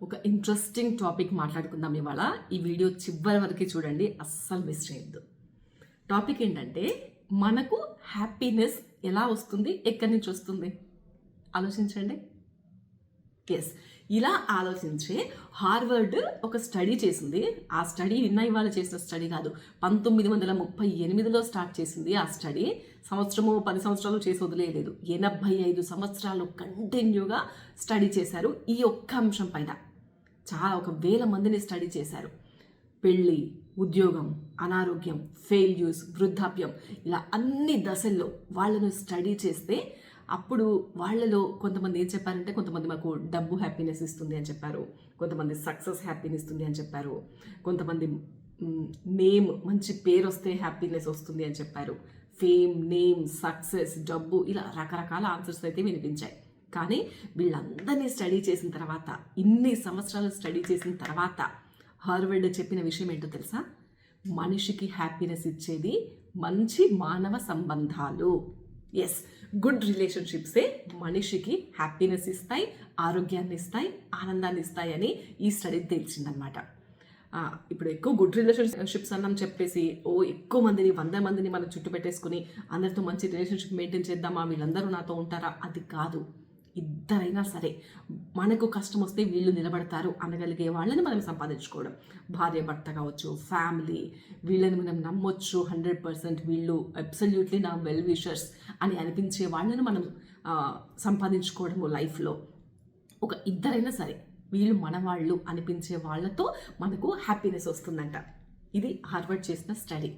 ఒక interesting topic మాట్లాడుకుందాం ఇవాళ. ఈ వీడియో చివరి వరకు చూడండి, అస్సలు మిస్ చేయొద్దు. టాపిక్ ఏంటంటే, మనకు హ్యాపీనెస్ ఎలా వస్తుంది, ఎక్కడి నుంచి వస్తుంది ఆలోచించండి. ఎస్, ఇలా ఆలోచించే హార్వర్డ్ ఒక స్టడీ చేసింది. ఆ స్టడీ నిన్న ఇవాళ చేసిన స్టడీ కాదు, 1938లో స్టార్ట్ చేసింది ఆ స్టడీ. సంవత్సరము 10 సంవత్సరాలు చేసి వదిలేయలేదు, 85 సంవత్సరాలు కంటిన్యూగా స్టడీ చేశారు ఈ ఒక్క అంశం పైన. చాలా 1000 మందిని స్టడీ చేశారు. పెళ్ళి, ఉద్యోగం, అనారోగ్యం, ఫెయిల్యూర్స్, వృద్ధాప్యం, ఇలా అన్ని దశల్లో వాళ్ళను స్టడీ చేస్తే అప్పుడు వాళ్ళలో కొంతమంది ఏం చెప్పారంటే, కొంతమంది మాకు డబ్బు హ్యాపీనెస్ ఇస్తుంది అని చెప్పారు, కొంతమంది సక్సెస్ హ్యాపీనెస్ ఇస్తుంది అని చెప్పారు, కొంతమంది నేమ్, మంచి పేరు వస్తే హ్యాపీనెస్ వస్తుంది అని చెప్పారు. ఫేమ్, నేమ్, సక్సెస్, డబ్బు, ఇలా రకరకాల ఆన్సర్స్ అయితే వినిపించాయి. కానీ వీళ్ళందరినీ స్టడీ చేసిన తర్వాత, ఇన్ని సంవత్సరాలు స్టడీ చేసిన తర్వాత హార్వర్డ్ చెప్పిన విషయం ఏంటో తెలుసా? మనిషికి హ్యాపీనెస్ ఇచ్చేది మంచి మానవ సంబంధాలు. ఎస్, గుడ్ రిలేషన్షిప్సే మనిషికి హ్యాపీనెస్ ఇస్తాయి, ఆరోగ్యాన్ని ఇస్తాయి, ఆనందాన్ని ఇస్తాయి అని ఈ స్టడీ తెలిసిందనమాట. ఇప్పుడు ఎక్కువ గుడ్ రిలేషన్షిప్స్ అన్నాం చెప్పేసి ఎక్కువ మందిని 100 మందిని మనం చుట్టూ పెట్టేసుకుని అందరితో మంచి రిలేషన్షిప్ మెయింటైన్ చేద్దామా, వీళ్ళందరూ నాతో ఉంటారా, అది కాదు. ఇద్దరైనా సరే మనకు కష్టం వస్తే వీళ్ళు నిలబడతారు అనగలిగే వాళ్ళని మనం సంపాదించుకోవడం. భార్య భర్త కావచ్చు, ఫ్యామిలీ, వీళ్ళని మనం నమ్మొచ్చు 100%, వీళ్ళు అబ్సల్యూట్లీ నా వెల్ విషర్స్ అని అనిపించే వాళ్ళని మనం సంపాదించుకోవడము లైఫ్లో. ఒక ఇద్దరైనా సరే వీళ్ళు మన వాళ్ళు అనిపించే వాళ్ళతో మనకు హ్యాపీనెస్ వస్తుందంట. ఇది హార్వర్డ్ చేసిన స్టడీ.